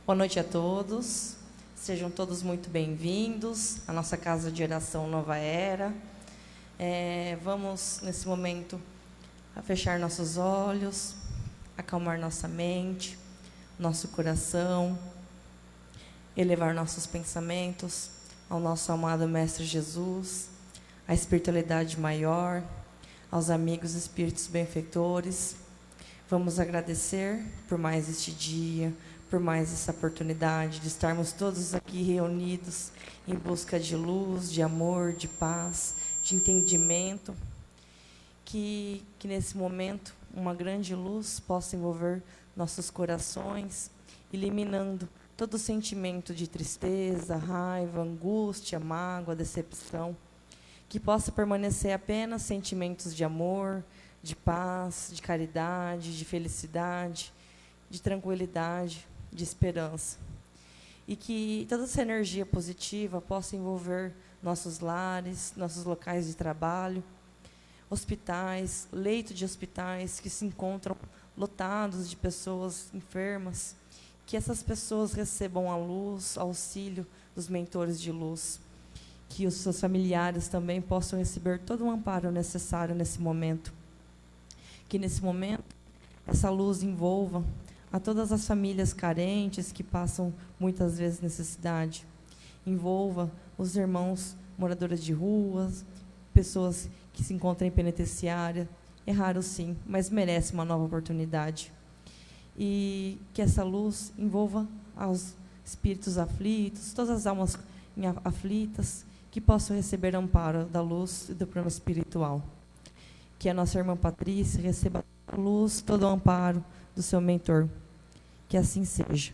Boa noite a todos. Sejam todos muito bem-vindos à nossa casa de oração Nova Era. Vamos, nesse momento, a fechar nossos olhos, acalmar nossa mente, nosso coração, elevar nossos pensamentos ao nosso amado Mestre Jesus, à espiritualidade maior, aos amigos espíritos benfeitores. Vamos agradecer por mais este dia, por mais essa oportunidade de estarmos todos aqui reunidos em busca de luz, de amor, de paz, de entendimento. Que nesse momento uma grande luz possa envolver nossos corações, eliminando todo sentimento de tristeza, raiva, angústia, mágoa, decepção. Que possa permanecer apenas sentimentos de amor, de paz, de caridade, de felicidade, de tranquilidade, de esperança. E que toda essa energia positiva possa envolver nossos lares, nossos locais de trabalho, hospitais, leitos de hospitais que se encontram lotados de pessoas enfermas, que essas pessoas recebam a luz, auxílio dos mentores de luz, que os seus familiares também possam receber todo o amparo necessário nesse momento, que nesse momento essa luz envolva a todas as famílias carentes que passam muitas vezes necessidade, envolva os irmãos moradores de ruas, pessoas que se encontram em penitenciária. É raro sim, mas merece uma nova oportunidade. E que essa luz envolva aos espíritos aflitos, todas as almas aflitas, que possam receber amparo da luz e do plano espiritual. Que a nossa irmã Patrícia receba a luz, todo o amparo do seu mentor. Que assim seja.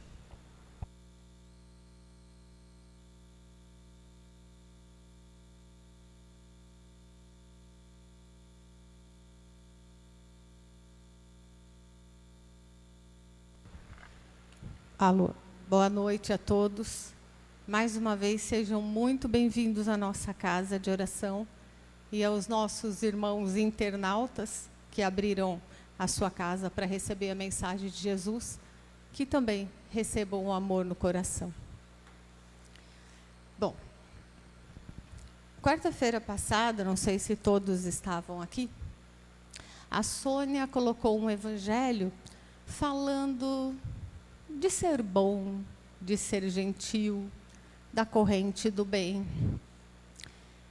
Alô, boa noite a todos. Mais uma vez, sejam muito bem-vindos à nossa casa de oração e aos nossos irmãos internautas que abriram a sua casa para receber a mensagem de Jesus, que também recebam o amor no coração. Bom, quarta-feira passada, não sei se todos estavam aqui, a Sônia colocou um evangelho falando de ser bom, de ser gentil, da corrente do bem.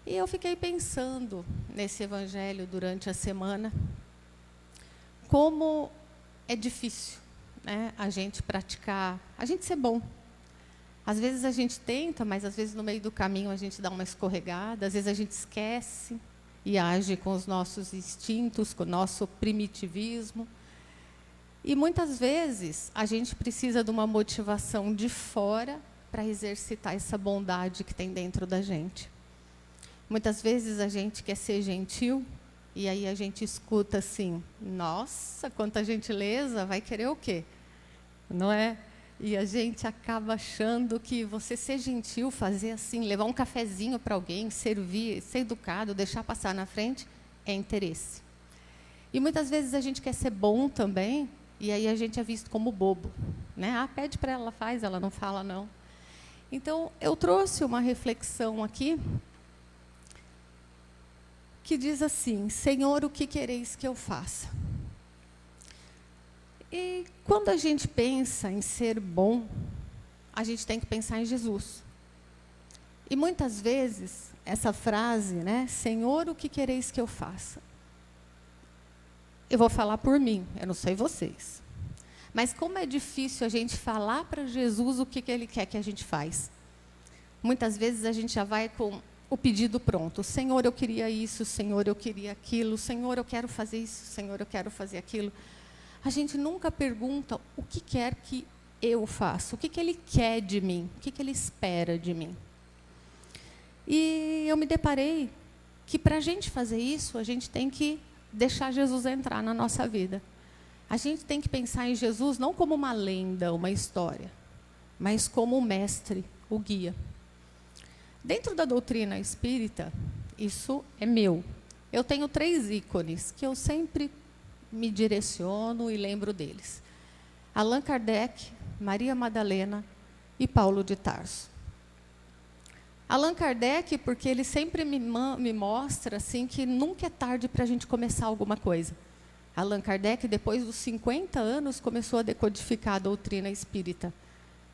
E eu fiquei pensando nesse evangelho durante a semana, como é difícil, né, a gente praticar, a gente ser bom. Às vezes a gente tenta, mas às vezes no meio do caminho a gente dá uma escorregada, às vezes a gente esquece e age com os nossos instintos, com o nosso primitivismo. E muitas vezes a gente precisa de uma motivação de fora para exercitar essa bondade que tem dentro da gente. Muitas vezes a gente quer ser gentil e aí a gente escuta assim: nossa, quanta gentileza, vai querer o quê? Não é? E a gente acaba achando que você ser gentil, fazer assim, levar um cafezinho para alguém, servir, ser educado, deixar passar na frente, é interesse. E muitas vezes a gente quer ser bom também, e aí a gente é visto como bobo, né? Ah, pede para ela, faz, ela não fala não. Então, eu trouxe uma reflexão aqui que diz assim: Senhor, o que quereis que eu faça? E quando a gente pensa em ser bom, a gente tem que pensar em Jesus. E muitas vezes, essa frase, né? Senhor, o que quereis que eu faça? Eu vou falar por mim, eu não sei vocês. Mas como é difícil a gente falar para Jesus o que Ele quer que a gente faz. Muitas vezes a gente já vai com o pedido pronto. Senhor, eu queria isso. Senhor, eu queria aquilo. Senhor, eu quero fazer isso. Senhor, eu quero fazer aquilo. A gente nunca pergunta o que quer que eu faça. O que Ele quer de mim. O que Ele espera de mim. E eu me deparei que para a gente fazer isso, a gente tem que deixar Jesus entrar na nossa vida. A gente tem que pensar em Jesus não como uma lenda, uma história, mas como o mestre, o guia. Dentro da doutrina espírita, isso é meu. Eu tenho 3 ícones que eu sempre me direciono e lembro deles. Allan Kardec, Maria Madalena e Paulo de Tarso. Allan Kardec, porque ele sempre me mostra assim, que nunca é tarde para a gente começar alguma coisa. Allan Kardec, depois dos 50 anos, começou a decodificar a doutrina espírita.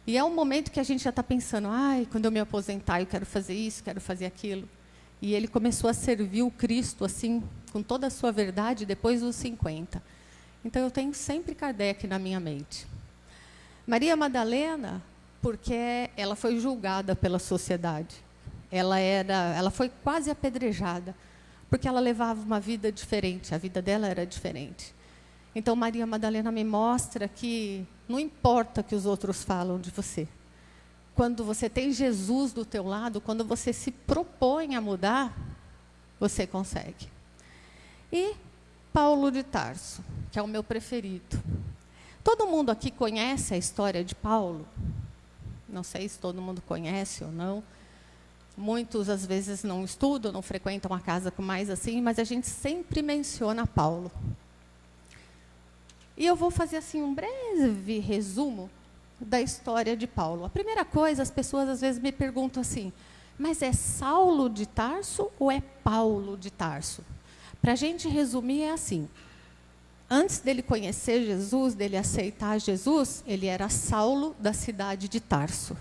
E é um momento que a gente já está pensando, quando eu me aposentar, eu quero fazer isso, quero fazer aquilo. E ele começou a servir o Cristo, assim, com toda a sua verdade, depois dos 50. Então, eu tenho sempre Kardec na minha mente. Maria Madalena, porque ela foi julgada pela sociedade. Ela foi quase apedrejada, porque ela levava uma vida diferente, a vida dela era diferente. Então, Maria Madalena me mostra que não importa o que os outros falam de você. Quando você tem Jesus do teu lado, quando você se propõe a mudar, você consegue. E Paulo de Tarso, que é o meu preferido. Todo mundo aqui conhece a história de Paulo? Não sei se todo mundo conhece ou não. Muitos, às vezes, não estudam, não frequentam a casa com mais assim, mas a gente sempre menciona Paulo. E eu vou fazer assim um breve resumo da história de Paulo. A primeira coisa, as pessoas às vezes me perguntam assim, mas é Saulo de Tarso ou é Paulo de Tarso? Para a gente resumir, é assim. Antes dele conhecer Jesus, dele aceitar Jesus, ele era Saulo da cidade de Tarso.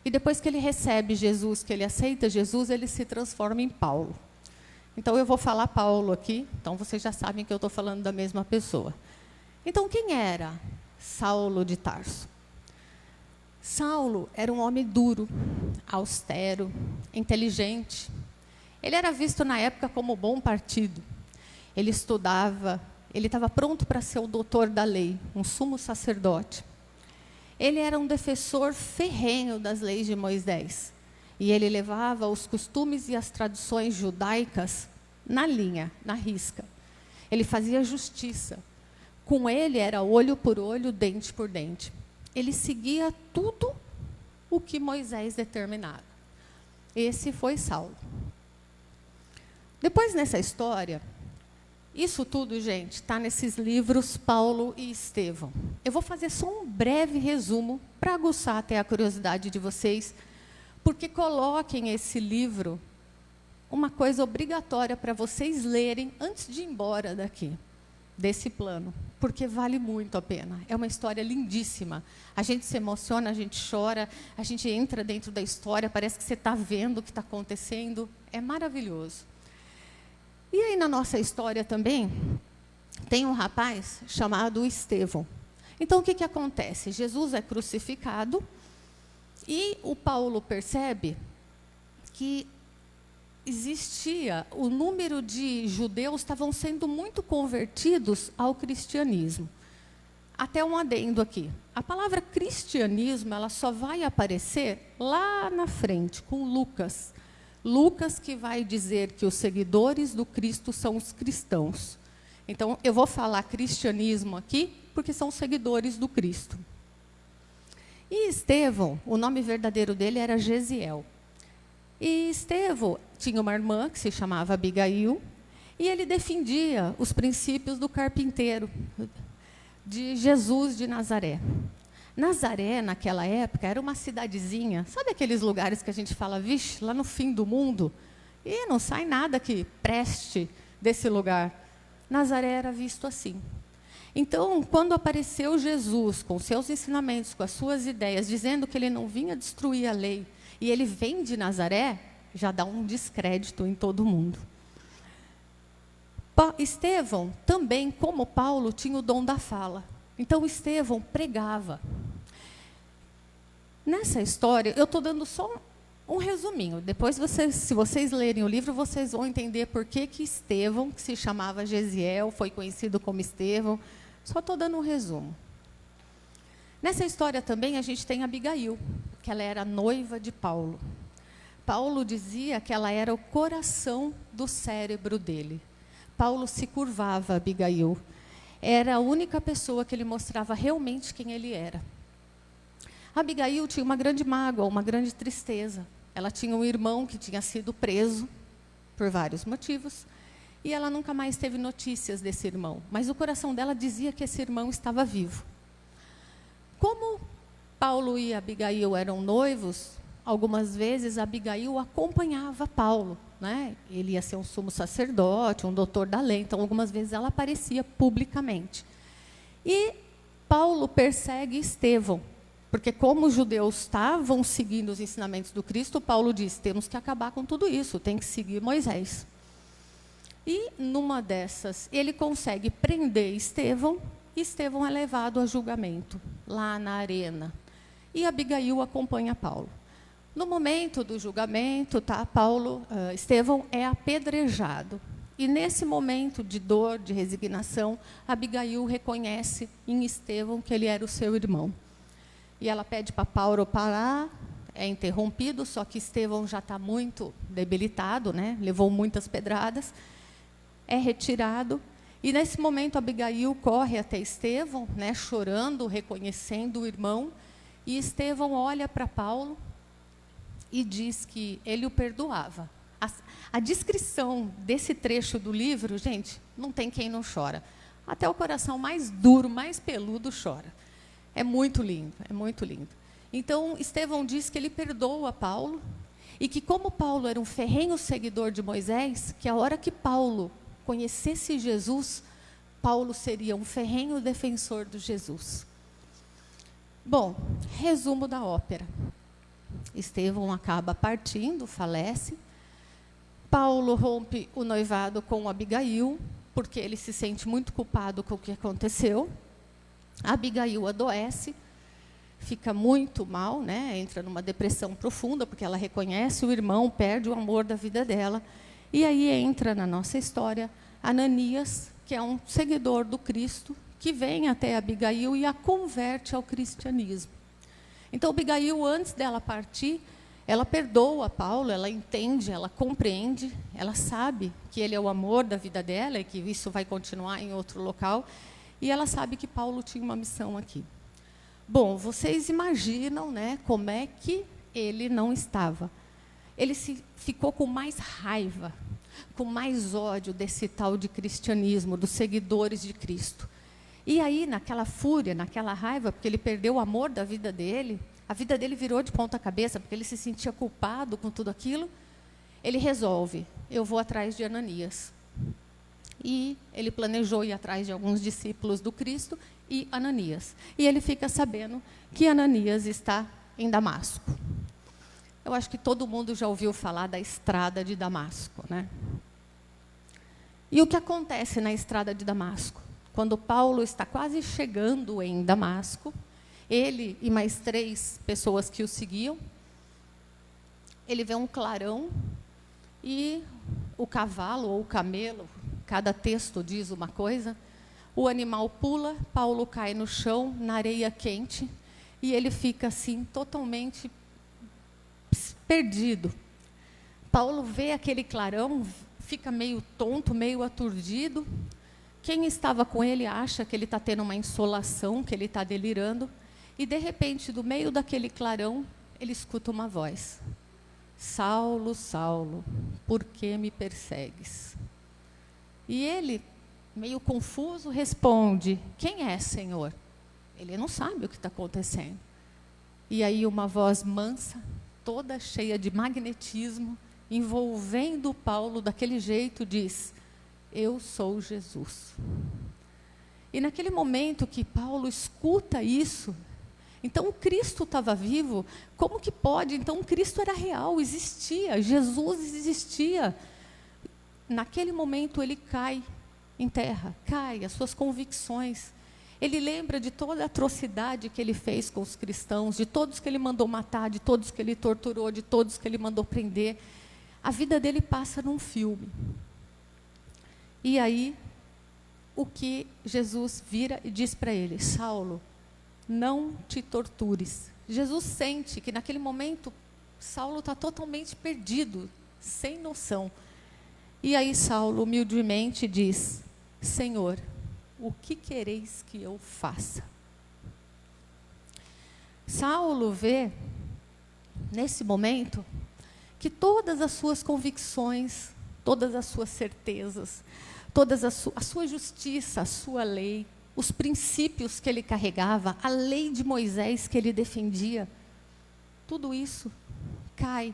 E depois que ele recebe Jesus, que ele aceita Jesus, ele se transforma em Paulo. Então, eu vou falar Paulo aqui, então vocês já sabem que eu estou falando da mesma pessoa. Então, quem era Saulo de Tarso? Saulo era um homem duro, austero, inteligente. Ele era visto na época como bom partido. Ele estudava, ele estava pronto para ser o doutor da lei, um sumo sacerdote. Ele era um defensor ferrenho das leis de Moisés. E ele levava os costumes e as tradições judaicas na linha, na risca. Ele fazia justiça. Com ele era olho por olho, dente por dente. Ele seguia tudo o que Moisés determinava. Esse foi Saulo. Depois, nessa história, isso tudo, gente, está nesses livros Paulo e Estevão. Eu vou fazer só um breve resumo para aguçar até a curiosidade de vocês, porque coloquem esse livro, uma coisa obrigatória para vocês lerem antes de ir embora daqui, desse plano, porque vale muito a pena. É uma história lindíssima. A gente se emociona, a gente chora, a gente entra dentro da história, parece que você está vendo o que está acontecendo. É maravilhoso. E aí, na nossa história também, tem um rapaz chamado Estevão. Então, o que acontece? Jesus é crucificado e o Paulo percebe que existia, o número de judeus estavam sendo muito convertidos ao cristianismo. Até um adendo aqui. A palavra cristianismo, ela só vai aparecer lá na frente, com Lucas. Lucas que vai dizer que os seguidores do Cristo são os cristãos. Então, eu vou falar cristianismo aqui, porque são seguidores do Cristo. E Estevão, o nome verdadeiro dele era Gesiel. E Estevão tinha uma irmã que se chamava Abigail, e ele defendia os princípios do carpinteiro, de Jesus de Nazaré. Nazaré, naquela época, era uma cidadezinha, sabe aqueles lugares que a gente fala, vixe, lá no fim do mundo, e não sai nada que preste desse lugar. Nazaré era visto assim. Então, quando apareceu Jesus, com seus ensinamentos, com as suas ideias, dizendo que ele não vinha destruir a lei, e ele vem de Nazaré, já dá um descrédito em todo mundo. Estevão, também, como Paulo, tinha o dom da fala. Então, Estevão pregava. Nessa história, eu estou dando só um resuminho. Depois, se vocês lerem o livro, vocês vão entender por que Estevão, que se chamava Gesiel, foi conhecido como Estevão. Só estou dando um resumo. Nessa história também, a gente tem Abigail, que ela era noiva de Paulo. Paulo dizia que ela era o coração do cérebro dele. Paulo se curvava a Abigail. Era a única pessoa que ele mostrava realmente quem ele era. Abigail tinha uma grande mágoa, uma grande tristeza. Ela tinha um irmão que tinha sido preso por vários motivos, e ela nunca mais teve notícias desse irmão. Mas o coração dela dizia que esse irmão estava vivo. Como Paulo e Abigail eram noivos, algumas vezes Abigail acompanhava Paulo, né? Ele ia ser um sumo sacerdote, um doutor da lei, então algumas vezes ela aparecia publicamente. E Paulo persegue Estevão, porque como os judeus estavam seguindo os ensinamentos do Cristo, Paulo diz, temos que acabar com tudo isso, tem que seguir Moisés. E numa dessas, ele consegue prender Estevão, e Estevão é levado a julgamento, lá na arena. E Abigail acompanha Paulo. No momento do julgamento, Estevão é apedrejado. E nesse momento de dor, de resignação, Abigail reconhece em Estevão que ele era o seu irmão. E ela pede para Paulo parar, é interrompido, só que Estevão já está muito debilitado, né? Levou muitas pedradas, é retirado. E nesse momento Abigail corre até Estevão, né, chorando, reconhecendo o irmão. E Estevão olha para Paulo e diz que ele o perdoava. A descrição desse trecho do livro, gente, não tem quem não chora. Até o coração mais duro, mais peludo chora. É muito lindo, é muito lindo. Então, Estevão diz que ele perdoa Paulo e que como Paulo era um ferrenho seguidor de Moisés, que a hora que Paulo conhecesse Jesus, Paulo seria um ferrenho defensor de Jesus. Bom, resumo da ópera. Estevão acaba partindo, falece. Paulo rompe o noivado com Abigail, porque ele se sente muito culpado com o que aconteceu. Abigail adoece, fica muito mal, né? Entra numa depressão profunda, porque ela reconhece o irmão, perde o amor da vida dela. E aí entra na nossa história Ananias, que é um seguidor do Cristo, que vem até Abigail e a converte ao cristianismo. Então, Abigail, antes dela partir, ela perdoa Paulo, ela entende, ela compreende, ela sabe que ele é o amor da vida dela e que isso vai continuar em outro local. E ela sabe que Paulo tinha uma missão aqui. Bom, vocês imaginam, né, como é que ele não estava. Ele ficou com mais raiva, com mais ódio desse tal de cristianismo, dos seguidores de Cristo. E aí, naquela fúria, naquela raiva, porque ele perdeu o amor da vida dele, a vida dele virou de ponta cabeça, porque ele se sentia culpado com tudo aquilo, ele resolve, eu vou atrás de Ananias. E ele planejou ir atrás de alguns discípulos do Cristo e Ananias. E ele fica sabendo que Ananias está em Damasco. Eu acho que todo mundo já ouviu falar da estrada de Damasco, né? E o que acontece na estrada de Damasco? Quando Paulo está quase chegando em Damasco, ele e mais 3 pessoas que o seguiam, ele vê um clarão e o cavalo ou o camelo, cada texto diz uma coisa, o animal pula, Paulo cai no chão, na areia quente, e ele fica assim, totalmente perdido. Paulo vê aquele clarão, fica meio tonto, meio aturdido. Quem estava com ele acha que ele está tendo uma insolação, que ele está delirando, e de repente, do meio daquele clarão, ele escuta uma voz. Saulo, Saulo, por que me persegues? E ele, meio confuso, responde, quem é, Senhor? Ele não sabe o que está acontecendo. E aí uma voz mansa, toda cheia de magnetismo, envolvendo Paulo daquele jeito, diz, eu sou Jesus. E naquele momento que Paulo escuta isso, então o Cristo estava vivo, como que pode? Então o Cristo era real, existia, Jesus existia. Naquele momento ele cai em terra, cai, as suas convicções. Ele lembra de toda a atrocidade que ele fez com os cristãos, de todos que ele mandou matar, de todos que ele torturou, de todos que ele mandou prender. A vida dele passa num filme. E aí, o que Jesus vira e diz para ele, Saulo, não te tortures. Jesus sente que naquele momento, Saulo está totalmente perdido, sem noção. E aí Saulo humildemente diz, Senhor, o que quereis que eu faça? Saulo vê, nesse momento, que todas as suas convicções, todas as suas certezas, toda a sua justiça, a sua lei, os princípios que ele carregava, a lei de Moisés que ele defendia, tudo isso cai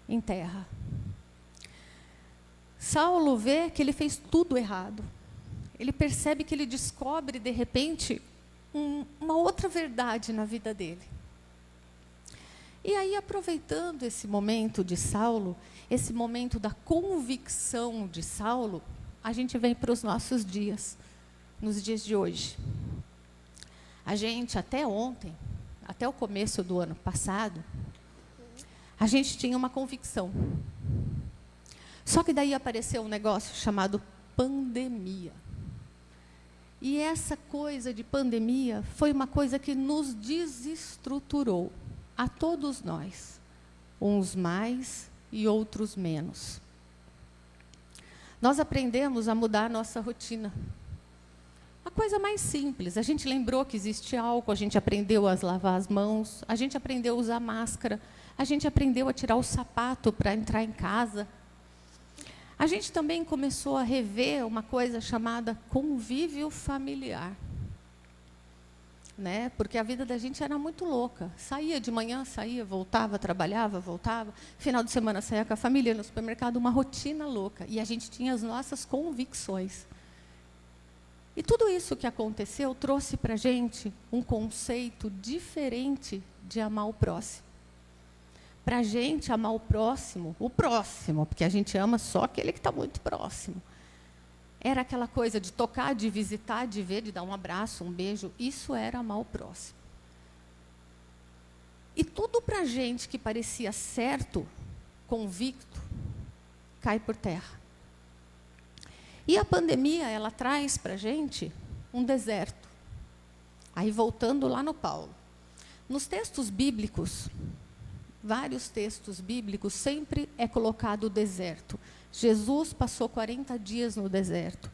em terra. Saulo vê que ele fez tudo errado. Ele percebe que ele descobre, de repente, uma outra verdade na vida dele. E aí, aproveitando esse momento de Saulo, esse momento da convicção de Saulo, a gente vem para os nossos dias, nos dias de hoje. A gente, até ontem, até o começo do ano passado, a gente tinha uma convicção. Só que daí apareceu um negócio chamado pandemia. E essa coisa de pandemia foi uma coisa que nos desestruturou, a todos nós, uns mais e outros menos. Nós aprendemos a mudar a nossa rotina. A coisa mais simples, a gente lembrou que existe álcool, a gente aprendeu a lavar as mãos, a gente aprendeu a usar máscara, a gente aprendeu a tirar o sapato para entrar em casa. A gente também começou a rever uma coisa chamada convívio familiar. Né? Porque a vida da gente era muito louca. Saía de manhã, saía, voltava, trabalhava, voltava. Final de semana saía com a família no supermercado, uma rotina louca. E a gente tinha as nossas convicções. E tudo isso que aconteceu trouxe para a gente um conceito diferente de amar o próximo. Para a gente, amar o próximo, porque a gente ama só aquele que está muito próximo. Era aquela coisa de tocar, de visitar, de ver, de dar um abraço, um beijo. Isso era amar o próximo. E tudo para a gente que parecia certo, convicto, cai por terra. E a pandemia, ela traz para a gente um deserto. Aí, voltando lá no Paulo. Nos textos bíblicos, vários textos bíblicos, sempre é colocado o deserto. Jesus passou 40 dias no deserto.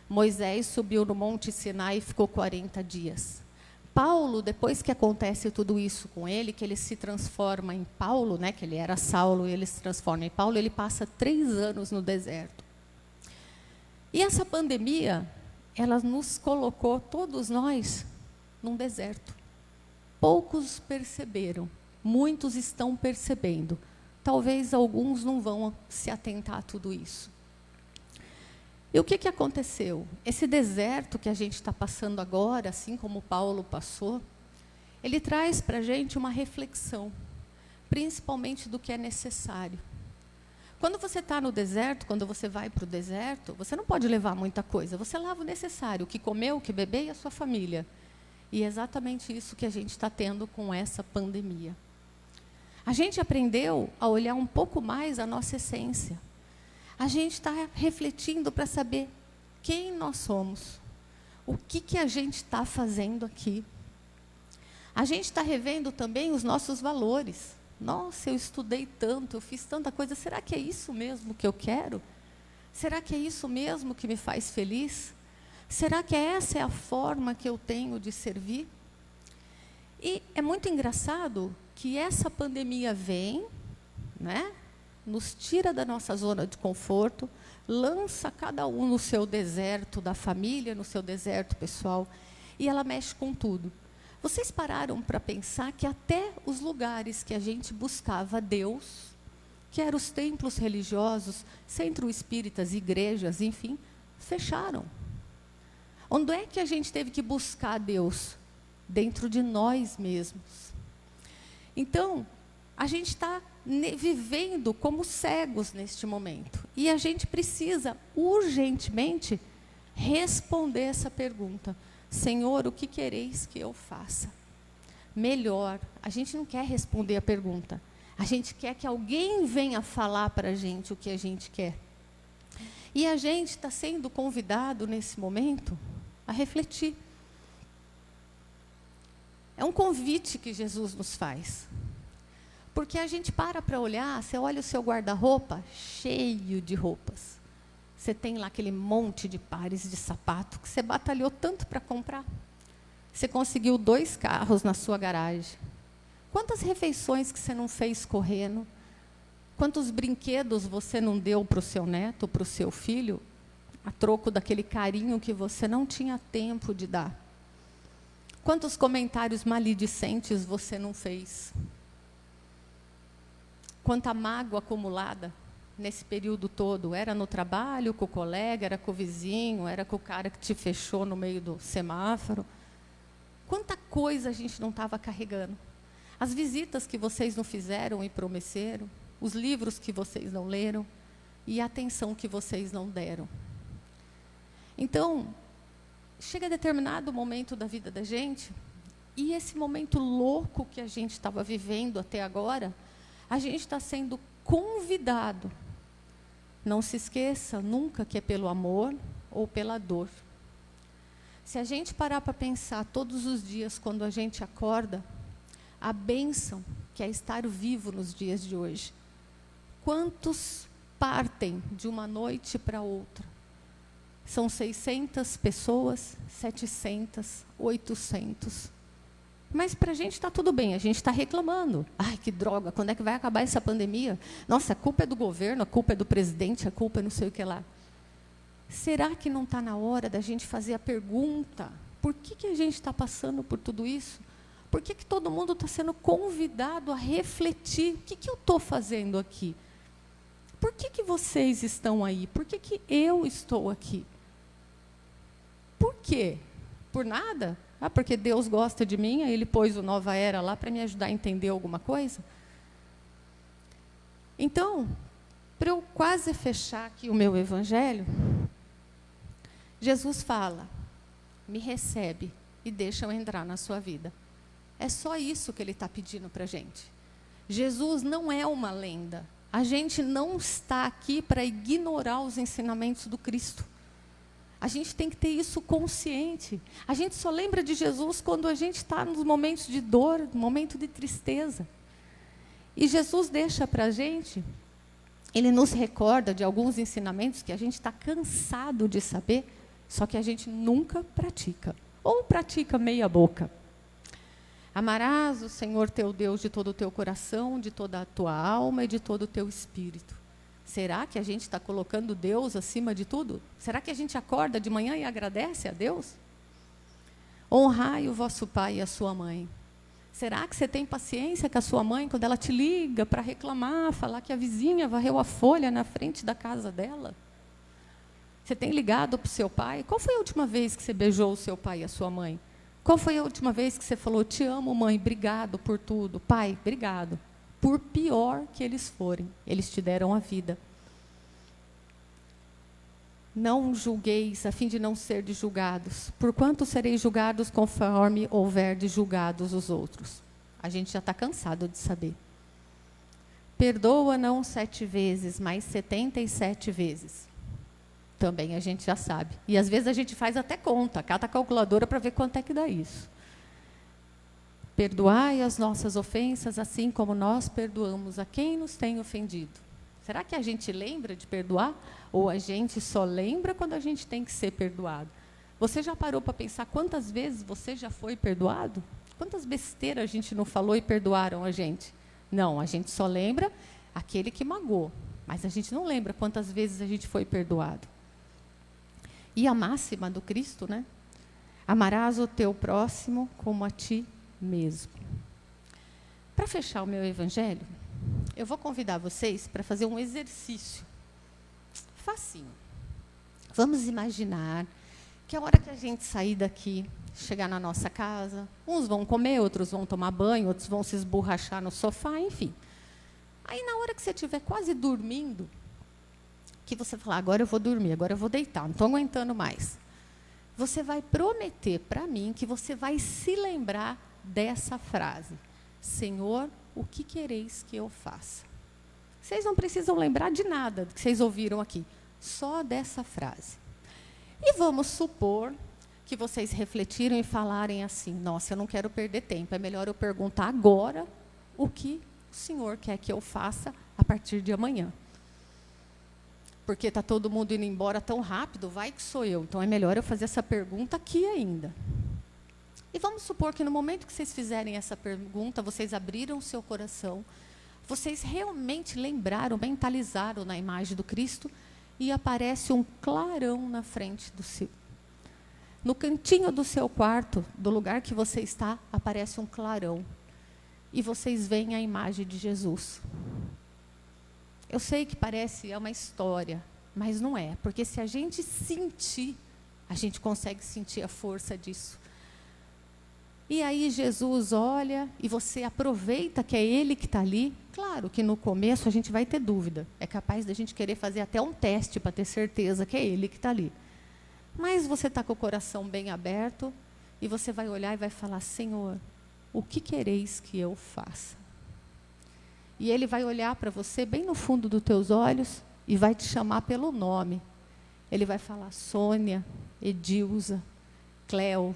Moisés subiu no Monte Sinai e ficou 40 dias. Paulo, depois que acontece tudo isso com ele, que ele se transforma em Paulo, né, que ele era Saulo e ele se transforma em Paulo, ele passa 3 anos no deserto. E essa pandemia, ela nos colocou, todos nós, num deserto. Poucos perceberam, muitos estão percebendo. Talvez alguns não vão se atentar a tudo isso. E o que aconteceu? Esse deserto que a gente está passando agora, assim como Paulo passou, ele traz para a gente uma reflexão, principalmente do que é necessário. Quando você está no deserto, quando você vai para o deserto, você não pode levar muita coisa. Você leva o necessário, o que comer, o que beber e a sua família. E é exatamente isso que a gente está tendo com essa pandemia. A gente aprendeu a olhar um pouco mais a nossa essência. A gente está refletindo para saber quem nós somos, o que a gente está fazendo aqui. A gente está revendo também os nossos valores. Nossa, eu estudei tanto, eu fiz tanta coisa, será que é isso mesmo que eu quero? Será que é isso mesmo que me faz feliz? Será que essa é a forma que eu tenho de servir? E é muito engraçado que essa pandemia vem, né, nos tira da nossa zona de conforto, lança cada um no seu deserto da família, no seu deserto pessoal, e ela mexe com tudo. Vocês pararam para pensar que até os lugares que a gente buscava Deus, que eram os templos religiosos, centros espíritas, igrejas, enfim, fecharam. Onde é que a gente teve que buscar Deus? Dentro de nós mesmos. Então, a gente está vivendo como cegos neste momento. E a gente precisa, urgentemente, responder essa pergunta. Senhor, o que quereis que eu faça? Melhor, a gente não quer responder a pergunta. A gente quer que alguém venha falar para a gente o que a gente quer. E a gente está sendo convidado, nesse momento, a refletir. É um convite que Jesus nos faz. Porque a gente para olhar, você olha o seu guarda-roupa, cheio de roupas. Você tem lá aquele monte de pares de sapato que você batalhou tanto para comprar. Você conseguiu 2 carros na sua garagem. Quantas refeições que você não fez correndo? Quantos brinquedos você não deu para o seu neto, para o seu filho? a troco daquele carinho que você não tinha tempo de dar? Quantos comentários maledicentes você não fez? Quanta mágoa acumulada nesse período todo? Era no trabalho, com o colega, era com o vizinho, era com o cara que te fechou no meio do semáforo. Quanta coisa a gente não estava carregando. As visitas que vocês não fizeram e prometeram, os livros que vocês não leram e a atenção que vocês não deram. Então, chega determinado momento da vida da gente, e esse momento louco que a gente estava vivendo até agora, a gente está sendo convidado. Não se esqueça nunca que é pelo amor ou pela dor. Se a gente parar para pensar todos os dias quando a gente acorda, a bênção que é estar vivo nos dias de hoje. Quantos partem de uma noite para outra? São 600 pessoas, 700, 800. Mas para a gente está tudo bem, a gente está reclamando. Ai, que droga, quando é que vai acabar essa pandemia? Nossa, a culpa é do governo, a culpa é do presidente, a culpa é não sei o que lá. Será que não está na hora da gente fazer a pergunta? Por que a gente está passando por tudo isso? Por que todo mundo está sendo convidado a refletir? O que eu estou fazendo aqui? Por que vocês estão aí? Por que eu estou aqui? Por quê? Por nada? Ah, porque Deus gosta de mim, aí Ele pôs o Nova Era lá para me ajudar a entender alguma coisa? Então, para eu quase fechar aqui o meu evangelho, Jesus fala, me recebe e deixa eu entrar na sua vida. É só isso que Ele está pedindo para a gente. Jesus não é uma lenda. A gente não está aqui para ignorar os ensinamentos do Cristo. A gente tem que ter isso consciente. A gente só lembra de Jesus quando a gente está nos momentos de dor, no momento de tristeza. E Jesus deixa para a gente, Ele nos recorda de alguns ensinamentos que a gente está cansado de saber, só que a gente nunca pratica. Ou pratica meia boca. Amarás o Senhor teu Deus de todo o teu coração, de toda a tua alma e de todo o teu espírito. Será que a gente está colocando Deus acima de tudo? Será que a gente acorda de manhã e agradece a Deus? Honrai o vosso pai e a sua mãe. Será que você tem paciência com a sua mãe quando ela te liga para reclamar, falar que a vizinha varreu a folha na frente da casa dela? Você tem ligado para o seu pai? Qual foi a última vez que você beijou o seu pai e a sua mãe? Qual foi a última vez que você falou, te amo, mãe, obrigado por tudo. Pai, obrigado. Por pior que eles forem, eles te deram a vida. Não julgueis, a fim de não ser julgados. Porquanto sereis julgados conforme houver de julgados os outros. A gente já está cansado de saber. Perdoa não 7 vezes, mas 77 vezes. Também a gente já sabe. E às vezes a gente faz até conta, cata a calculadora para ver quanto é que dá isso. Perdoai as nossas ofensas, assim como nós perdoamos a quem nos tem ofendido. Será que a gente lembra de perdoar? Ou a gente só lembra quando a gente tem que ser perdoado? Você já parou para pensar quantas vezes você já foi perdoado? Quantas besteiras a gente não falou e perdoaram a gente? Não, a gente só lembra aquele que magoou. Mas a gente não lembra quantas vezes a gente foi perdoado. E a máxima do Cristo, né? Amarás o teu próximo como a ti mesmo. Para fechar o meu evangelho, eu vou convidar vocês para fazer um exercício facinho. Vamos imaginar que a hora que a gente sair daqui, chegar na nossa casa, uns vão comer, outros vão tomar banho, outros vão se esborrachar no sofá, enfim. Aí na hora que você estiver quase dormindo, que você falar, agora eu vou dormir, agora eu vou deitar, não estou aguentando mais. Você vai prometer para mim que você vai se lembrar dessa frase. Senhor, o que quereis que eu faça? Vocês não precisam lembrar de nada que vocês ouviram aqui, só dessa frase. E vamos supor que vocês refletiram e falarem assim, nossa, eu não quero perder tempo, é melhor eu perguntar agora o que o Senhor quer que eu faça a partir de amanhã. Porque está todo mundo indo embora tão rápido, vai que sou eu. Então, é melhor eu fazer essa pergunta aqui ainda. E vamos supor que no momento que vocês fizerem essa pergunta, vocês abriram o seu coração, vocês realmente lembraram, mentalizaram na imagem do Cristo, e aparece um clarão na frente do seu. No cantinho do seu quarto, do lugar que você está, aparece um clarão. E vocês veem a imagem de Jesus. Eu sei que parece uma história, mas não é. Porque se a gente sentir, a gente consegue sentir a força disso. E aí Jesus olha e você aproveita que é Ele que está ali. Claro que no começo a gente vai ter dúvida. É capaz da gente querer fazer até um teste para ter certeza que é Ele que está ali. Mas você está com o coração bem aberto e você vai olhar e vai falar: Senhor, o que quereis que eu faça? E Ele vai olhar para você bem no fundo dos teus olhos e vai te chamar pelo nome. Ele vai falar: Sônia, Edilza, Cleo,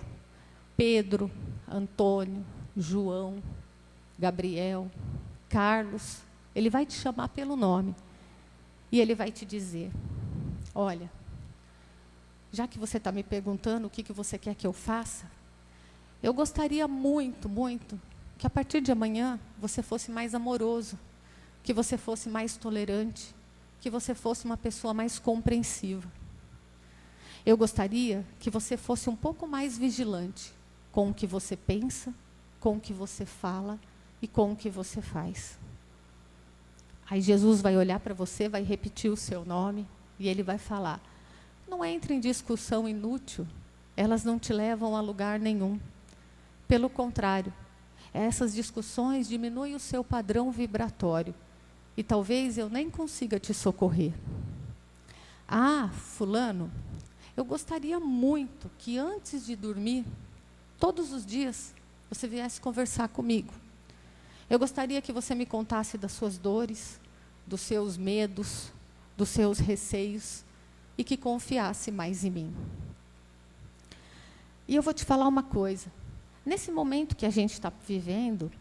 Pedro, Antônio, João, Gabriel, Carlos. Ele vai te chamar pelo nome. E Ele vai te dizer: olha, já que você está me perguntando o que você quer que eu faça, eu gostaria muito, muito, que a partir de amanhã você fosse mais amoroso, que você fosse mais tolerante, que você fosse uma pessoa mais compreensiva. Eu gostaria que você fosse um pouco mais vigilante com o que você pensa, com o que você fala e com o que você faz. Aí Jesus vai olhar para você, vai repetir o seu nome e Ele vai falar: não entre em discussão inútil, elas não te levam a lugar nenhum. Pelo contrário, essas discussões diminuem o seu padrão vibratório e talvez eu nem consiga te socorrer. Ah, fulano, eu gostaria muito que antes de dormir, todos os dias, você viesse conversar comigo. Eu gostaria que você me contasse das suas dores, dos seus medos, dos seus receios, e que confiasse mais em mim. E eu vou te falar uma coisa. Nesse momento que a gente está vivendo,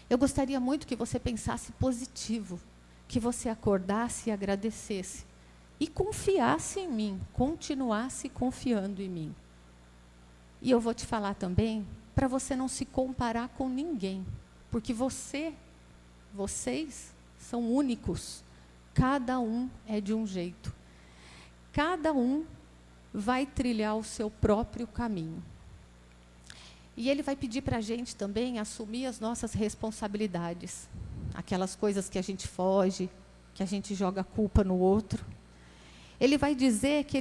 eu gostaria muito que você pensasse positivo, que você acordasse e agradecesse, e confiasse em mim, continuasse confiando em mim. E eu vou te falar também, para você não se comparar com ninguém, porque vocês são únicos, cada um é de um jeito. Cada um vai trilhar o seu próprio caminho. E Ele vai pedir para a gente também assumir as nossas responsabilidades. Aquelas coisas que a gente foge, que a gente joga a culpa no outro. Ele vai dizer que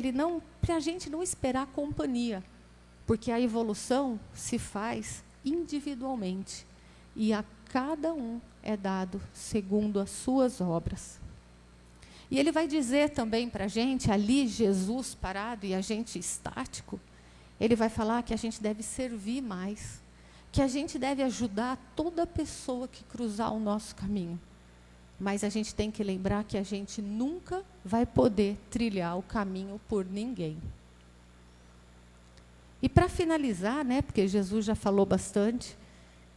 para a gente não esperar companhia, porque a evolução se faz individualmente. E a cada um é dado segundo as suas obras. E Ele vai dizer também para a gente, ali Jesus parado e a gente estático, Ele vai falar que a gente deve servir mais, que a gente deve ajudar toda pessoa que cruzar o nosso caminho. Mas a gente tem que lembrar que a gente nunca vai poder trilhar o caminho por ninguém. E para finalizar, porque Jesus já falou bastante,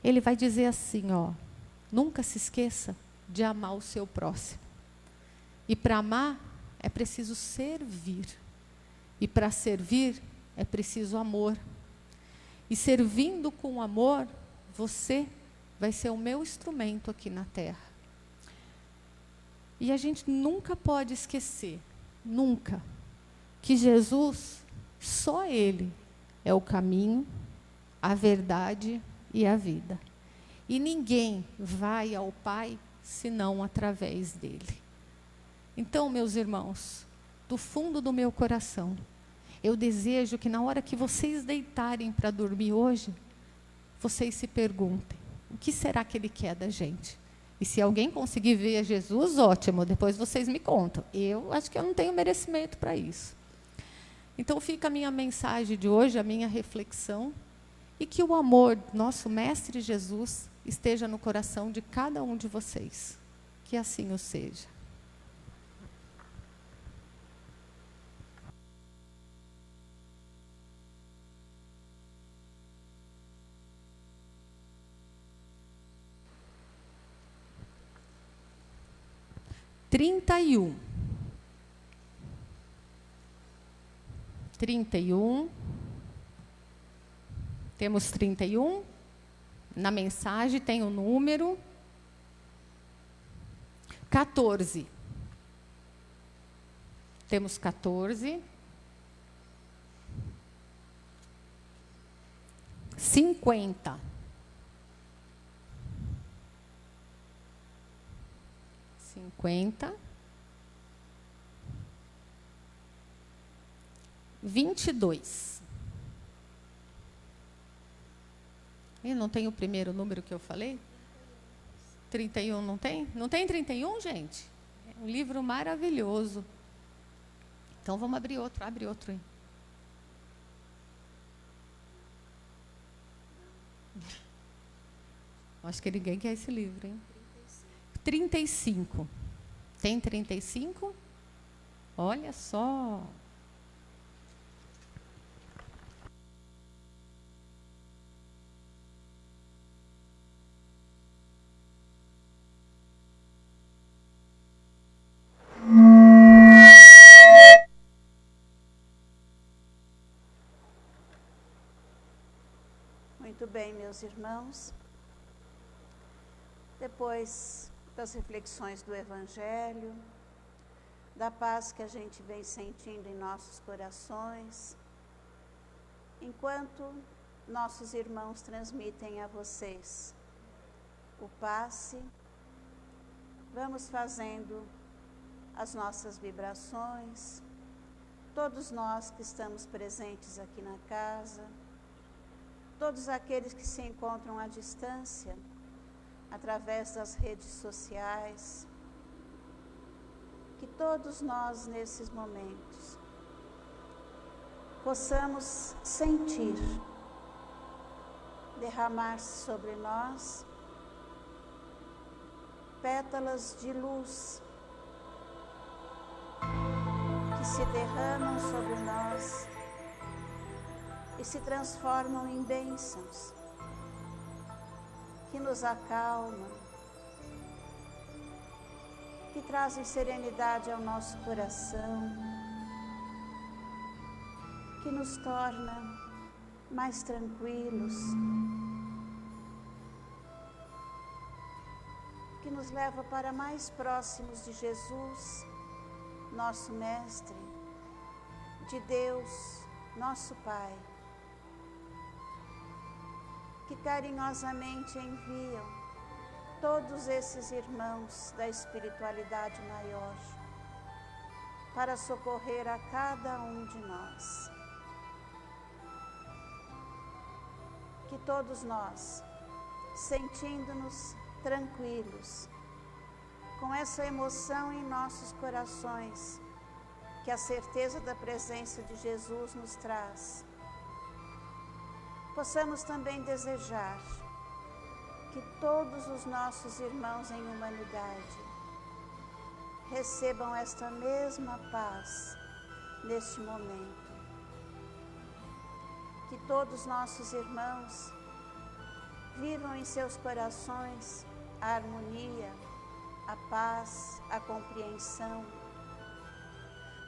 Ele vai dizer assim, nunca se esqueça de amar o seu próximo. E para amar é preciso servir. E para servir é preciso amor. E servindo com amor, você vai ser o meu instrumento aqui na terra. E a gente nunca pode esquecer, nunca, que Jesus, só Ele é o caminho, a verdade e a vida. E ninguém vai ao Pai senão através dele. Então, meus irmãos, do fundo do meu coração, eu desejo que na hora que vocês deitarem para dormir hoje, vocês se perguntem, o que será que Ele quer da gente? E se alguém conseguir ver Jesus, ótimo, depois vocês me contam. Eu acho que eu não tenho merecimento para isso. Então fica a minha mensagem de hoje, a minha reflexão, e que o amor do nosso Mestre Jesus esteja no coração de cada um de vocês. Que assim o seja. Trinta e um. Temos 31. Na mensagem tem o número 14. Temos 14. 50. 50. 22. E não tem o primeiro número que eu falei? 31 não tem? Não tem 31, gente? É um livro maravilhoso. Então vamos abrir outro, abre outro aí. Acho que ninguém quer esse livro, hein? 35. Tem 35? Olha só. Muito bem, meus irmãos. Depois das reflexões do Evangelho, da paz que a gente vem sentindo em nossos corações, enquanto nossos irmãos transmitem a vocês o passe, vamos fazendo as nossas vibrações, todos nós que estamos presentes aqui na casa, todos aqueles que se encontram à distância, através das redes sociais, que todos nós, nesses momentos, possamos sentir derramar-se sobre nós pétalas de luz que se derramam sobre nós e se transformam em bênçãos, que nos acalmam, que trazem serenidade ao nosso coração, que nos torna mais tranquilos, que nos leva para mais próximos de Jesus, nosso Mestre, de Deus, nosso Pai, que carinhosamente enviam todos esses irmãos da espiritualidade maior para socorrer a cada um de nós. Que todos nós, sentindo-nos tranquilos, com essa emoção em nossos corações, que a certeza da presença de Jesus nos traz, possamos também desejar que todos os nossos irmãos em humanidade recebam esta mesma paz neste momento. Que todos os nossos irmãos vivam em seus corações a harmonia, a paz, a compreensão,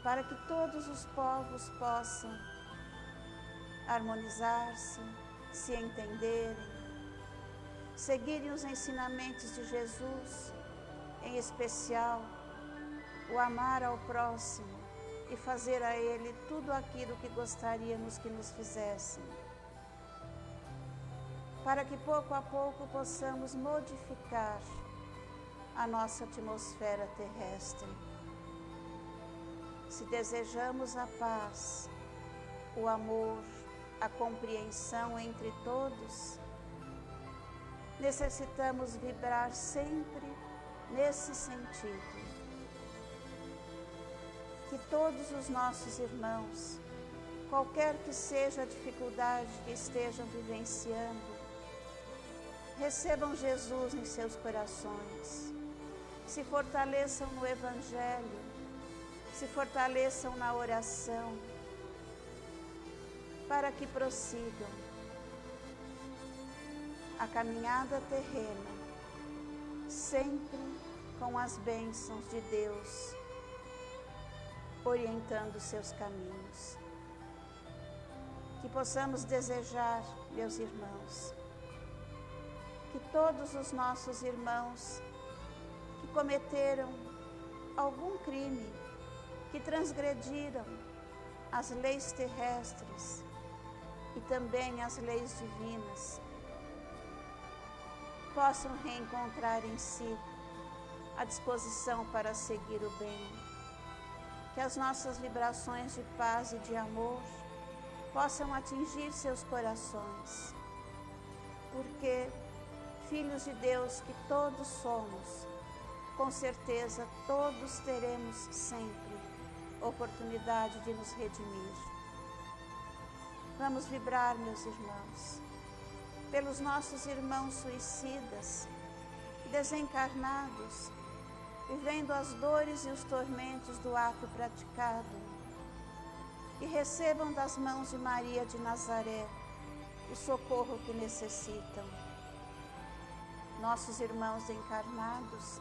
para que todos os povos possam harmonizar-se, se entenderem, seguirem os ensinamentos de Jesus, em especial o amar ao próximo e fazer a ele tudo aquilo que gostaríamos que nos fizessem, para que pouco a pouco possamos modificar a nossa atmosfera terrestre. Se desejamos a paz, o amor, a compreensão entre todos, necessitamos vibrar sempre nesse sentido. Que todos os nossos irmãos, qualquer que seja a dificuldade que estejam vivenciando, recebam Jesus em seus corações, se fortaleçam no Evangelho, se fortaleçam na oração, para que prossigam a caminhada terrena, sempre com as bênçãos de Deus, orientando seus caminhos. Que possamos desejar, meus irmãos, que todos os nossos irmãos que cometeram algum crime, que transgrediram as leis terrestres e também as leis divinas, possam reencontrar em si a disposição para seguir o bem. Que as nossas vibrações de paz e de amor possam atingir seus corações, porque, filhos de Deus que todos somos, com certeza todos teremos sempre oportunidade de nos redimir. Vamos vibrar, meus irmãos, pelos nossos irmãos suicidas, desencarnados, vivendo as dores e os tormentos do ato praticado, e recebam das mãos de Maria de Nazaré o socorro que necessitam. Nossos irmãos encarnados,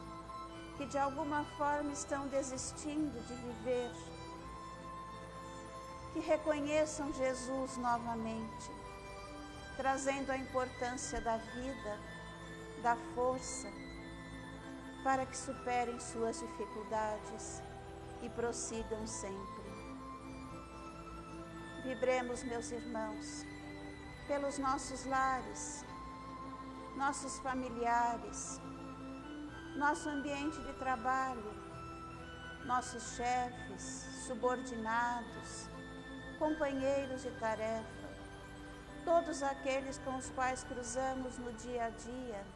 que de alguma forma estão desistindo de viver, que reconheçam Jesus novamente, trazendo a importância da vida, da força, para que superem suas dificuldades e prossigam sempre. Vibremos, meus irmãos, pelos nossos lares, nossos familiares, nosso ambiente de trabalho, nossos chefes, subordinados, companheiros de tarefa, todos aqueles com os quais cruzamos no dia a dia,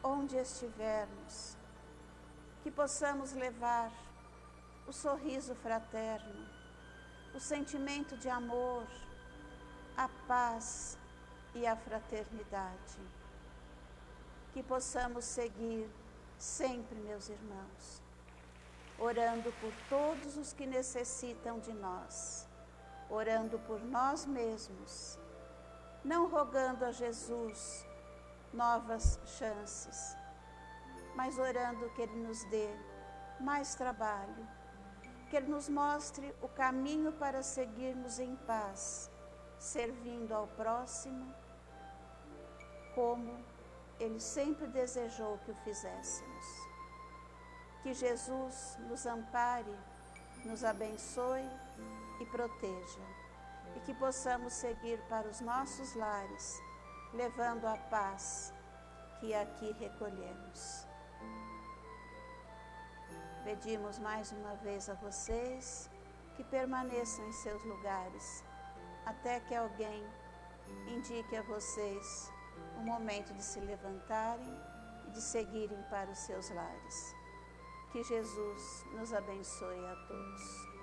onde estivermos, que possamos levar o sorriso fraterno, o sentimento de amor, a paz e a fraternidade. Que possamos seguir sempre, meus irmãos, orando por todos os que necessitam de nós, orando por nós mesmos, não rogando a Jesus novas chances, mas orando que Ele nos dê mais trabalho, que Ele nos mostre o caminho para seguirmos em paz, servindo ao próximo, como Ele sempre desejou que o fizéssemos. Que Jesus nos ampare, nos abençoe e proteja, e que possamos seguir para os nossos lares, levando a paz que aqui recolhemos. Pedimos mais uma vez a vocês que permaneçam em seus lugares, até que alguém indique a vocês o momento de se levantarem e de seguirem para os seus lares. Que Jesus nos abençoe a todos.